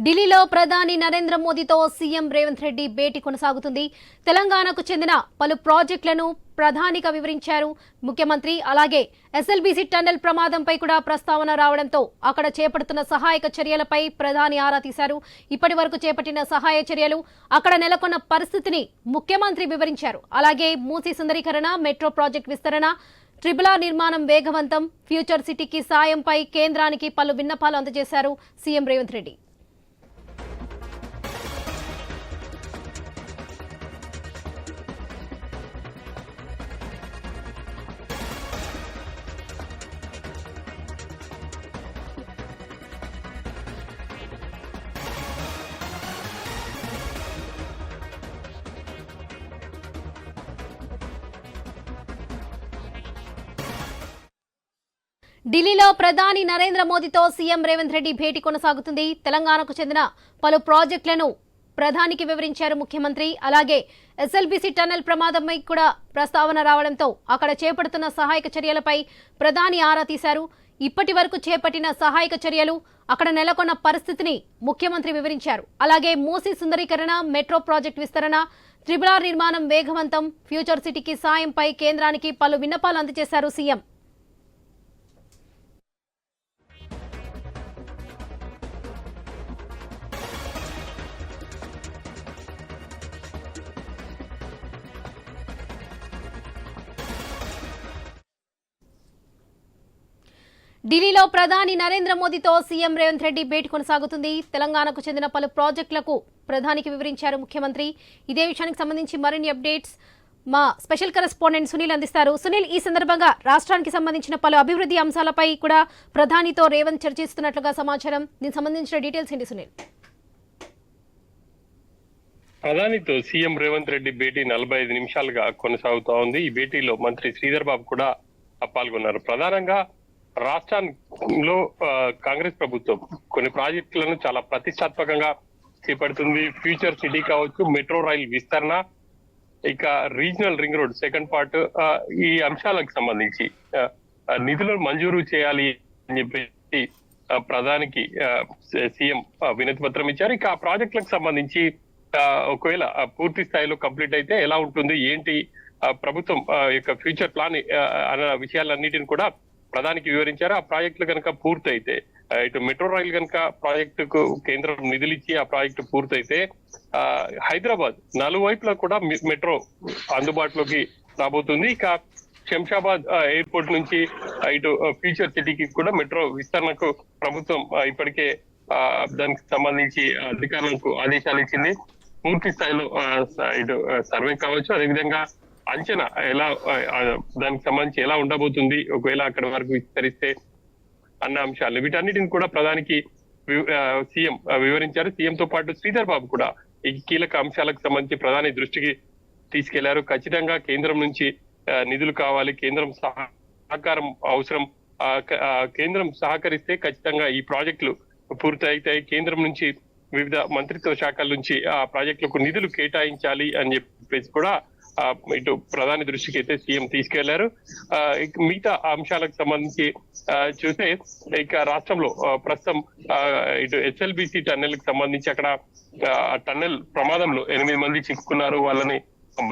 ఢిల్లీలో ప్రధాని నరేంద్ర మోదీతో సీఎం రేవంత్ రెడ్డి భేటీ కొనసాగుతుంది. తెలంగాణకు చెందిన పలు ప్రాజెక్టులను ప్రధానిగా వివరించారు ముఖ్యమంత్రి. అలాగే ఎస్ఎల్బీసీ టన్నెల్ ప్రమాదంపై కూడా ప్రస్తావన రావడంతో అక్కడ చేపడుతున్న సహాయక చర్యలపై ప్రధాని ఆరా తీశారు. ఇప్పటి వరకు చేపట్టిన సహాయ చర్యలు, అక్కడ నెలకొన్న పరిస్థితిని ముఖ్యమంత్రి వివరించారు. అలాగే మూసీ సుందరీకరణ, మెట్రో ప్రాజెక్టు విస్తరణ, ట్రిపుల్ ఆర్ నిర్మాణం వేగవంతం, ఫ్యూచర్ సిటీకి సాయంపై కేంద్రానికి పలు విన్నపాలు అందజేశారు సీఎం రేవంత్ రెడ్డి. ఢిల్లీలో ప్రధాని నరేంద్ర మోదీతో సీఎం రేవంత్ రెడ్డి భేటీ కొనసాగుతుంది. తెలంగాణకు చెందిన పలు ప్రాజెక్టులను ప్రధానికి వివరించారు ముఖ్యమంత్రి. అలాగే ఎస్ఎల్బీసీ టన్నెల్ ప్రమాదంపై కూడా ప్రస్తావన రావడంతో అక్కడ చేపడుతున్న సహాయక చర్యలపై ప్రధాని ఆరా తీశారు. ఇప్పటి వరకు చేపట్టిన సహాయక చర్యలు, అక్కడ నెలకొన్న పరిస్థితిని ముఖ్యమంత్రి వివరించారు. అలాగే మూసీ సుందరీకరణ, మెట్రో ప్రాజెక్టు విస్తరణ, ట్రిపుల్ ఆర్ నిర్మాణం వేగవంతం, ఫ్యూచర్ సిటీకి సాయంపై కేంద్రానికి పలు విన్నపాలు అందజేశారు సీఎం. ఢిల్లీలో ప్రధాని నరేంద్ర మోదీతో సీఎం రేవంత్ రెడ్డి భేటీ కొనసాగుతుంది. తెలంగాణకు చెందిన పలు ప్రాజెక్టులకు ప్రధానికి వివరించారు ముఖ్యమంత్రి. ఇదే విషయానికి సంబంధించి మరిన్ని అప్డేట్స్ మా స్పెషల్ కరెస్పాండెంట్ సునీల్ అందిస్తారు. సునీల్, ఈ సందర్భంగా రాష్ట్రానికి సంబంధించిన పలు అభివృద్ధి అంశాలపై కూడా ప్రధానితో రేవంత్ చర్చిస్తున్నట్లుగా సమాచారం. దీనికి సంబంధించిన డీటెయిల్స్ ఏంటి సునీల్? ప్రధానితో సీఎం రేవంత్ రెడ్డి భేటీ 45 నిమిషాలుగా కొనసాగుతా ఉంది. ఈ భేటీలో మంత్రి శ్రీధర్ బాబు కూడా పాల్గొన్నారు. ప్రధానంగా రాష్ట్రంలో కాంగ్రెస్ ప్రభుత్వం కొన్ని ప్రాజెక్టులను చాలా ప్రతిష్టాత్మకంగా చేపడుతుంది. ఫ్యూచర్ సిటీ కావచ్చు, మెట్రో రైల్ విస్తరణ, ఇక regional ring road second part, ఈ అంశాలకు సంబంధించి నిధులను మంజూరు చేయాలి అని చెప్పేసి ప్రధానికి సీఎం వినతి పత్రం ఇచ్చారు. ఇక ఆ ప్రాజెక్టులకు సంబంధించి ఒకవేళ పూర్తి స్థాయిలో కంప్లీట్ అయితే ఎలా ఉంటుంది, ఏంటి ప్రభుత్వం యొక్క ఫ్యూచర్ ప్లాన్ అన్న విషయాలన్నిటిని కూడా ప్రధానికి వివరించారు. ఆ ప్రాజెక్టులు కనుక పూర్తయితే, ఇటు మెట్రో రైల్ కనుక ప్రాజెక్టుకు కేంద్రం నిధులు ఇచ్చి ఆ ప్రాజెక్టు పూర్తయితే హైదరాబాద్ నలువైపులా కూడా మెట్రో అందుబాటులోకి రాబోతుంది. ఇక శంషాబాద్ ఎయిర్పోర్ట్ నుంచి ఇటు ఫ్యూచర్ సిటీకి కూడా మెట్రో విస్తరణకు ప్రభుత్వం ఇప్పటికే దానికి సంబంధించి అధికారులకు ఆదేశాలు ఇచ్చింది. పూర్తి స్థాయిలో ఇటు సర్వే కావచ్చు, అదేవిధంగా అంచనా ఎలా దానికి సంబంధించి ఎలా ఉండబోతుంది ఒకవేళ అక్కడ వరకు విస్తరిస్తే అన్న అంశాలు, వీటన్నిటిని కూడా ప్రధానికి సీఎం వివరించారు. సీఎంతో పాటు శ్రీధర్ బాబు కూడా ఈ కీలక అంశాలకు సంబంధించి ప్రధాని దృష్టికి తీసుకెళ్లారు. ఖచ్చితంగా కేంద్రం నుంచి నిధులు కావాలి, కేంద్రం సహకారం అవసరం, కేంద్రం సహకరిస్తే ఖచ్చితంగా ఈ ప్రాజెక్టులు పూర్తయితాయి. కేంద్రం నుంచి వివిధ మంత్రిత్వ శాఖల నుంచి ఆ ప్రాజెక్టులకు నిధులు కేటాయించాలి అని చెప్పేసి కూడా ఇటు ప్రధాని దృష్టికి అయితే సీఎం తీసుకెళ్లారు. మిగతా అంశాలకు సంబంధించి చూస్తే ఇక రాష్ట్రంలో ప్రస్తుతం ఇటు ఎస్ఎల్బీసీ టన్నెల్ కి సంబంధించి అక్కడ టన్నెల్ ప్రమాదంలో 8 మంది చిక్కుకున్నారు. వాళ్ళని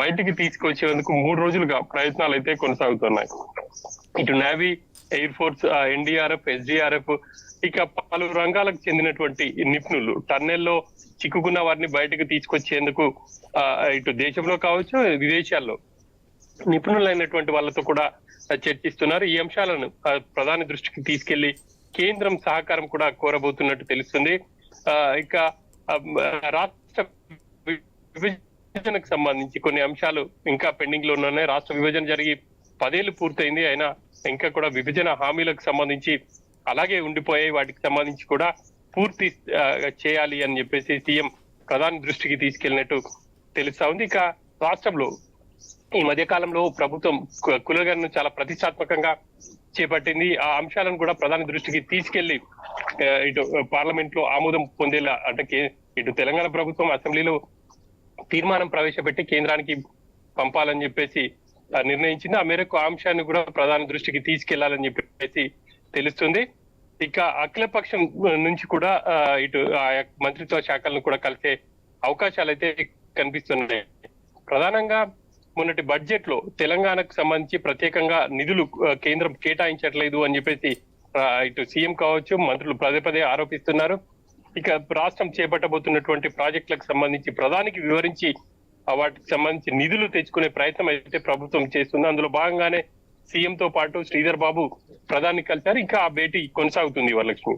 బయటికి తీసుకొచ్చేందుకు 3 రోజులుగా ప్రయత్నాలు అయితే కొనసాగుతున్నాయి. ఇటు navy, air force, NDRF, SDRF, ఇక పలు రంగాలకు చెందినటువంటి నిపుణులు టన్నెల్లో చిక్కుకున్న వారిని బయటకు తీసుకొచ్చేందుకు ఇటు దేశంలో కావచ్చు, విదేశాల్లో నిపుణులైనటువంటి వాళ్ళతో కూడా చర్చిస్తున్నారు. ఈ అంశాలను ప్రధాని దృష్టికి తీసుకెళ్లి కేంద్రం సహకారం కూడా కోరబోతున్నట్టు తెలుస్తుంది. ఇక రాష్ట్ర విభజనకు సంబంధించి కొన్ని అంశాలు ఇంకా పెండింగ్ లో ఉన్నాయి. రాష్ట్ర విభజన జరిగి 10 ఏళ్లు పూర్తయింది, అయినా ఇంకా కూడా విభజన హామీలకు సంబంధించి అలాగే ఉండిపోయాయి. వాటికి సంబంధించి కూడా పూర్తి చేయాలి అని చెప్పేసి సీఎం ప్రధాని దృష్టికి తీసుకెళ్లినట్టు తెలుస్తా ఉంది. ఇక రాష్ట్రంలో ఈ మధ్య కాలంలో ప్రభుత్వం కులగణను చాలా ప్రతిష్టాత్మకంగా చేపట్టింది. ఆ అంశాలను కూడా ప్రధాని దృష్టికి తీసుకెళ్లి ఇటు పార్లమెంట్ లో ఆమోదం పొందేలా, అంటే ఇటు తెలంగాణ ప్రభుత్వం అసెంబ్లీలో తీర్మానం ప్రవేశపెట్టి కేంద్రానికి పంపాలని చెప్పేసి నిర్ణయించింది. ఆ మేరకు ఆ అంశాన్ని కూడా ప్రధాని దృష్టికి తీసుకెళ్లాలని చెప్పేసి తెలుస్తుంది. ఇక అఖిలపక్షం నుంచి కూడా ఇటు ఆ మంత్రిత్వ శాఖలను కూడా కలిసే అవకాశాలు అయితే కనిపిస్తున్నాయి. ప్రధానంగా మొన్నటి బడ్జెట్ లో తెలంగాణకు సంబంధించి ప్రత్యేకంగా నిధులు కేంద్రం కేటాయించట్లేదు అని చెప్పేసి ఇటు సీఎం కావచ్చు, మంత్రులు పదే పదే ఆరోపిస్తున్నారు. ఇక రాష్ట్రం చేపట్టబోతున్నటువంటి ప్రాజెక్టులకు సంబంధించి ప్రధానికి వివరించి వాటికి సంబంధించి నిధులు తెచ్చుకునే ప్రయత్నం అయితే ప్రభుత్వం చేస్తుంది. అందులో భాగంగానే సీఎం తో పాటు శ్రీధర్ బాబు ప్రధాని కలిశారు. ఇంకా ఆ భేటీ కొనసాగుతుంది వరలక్ష్మి.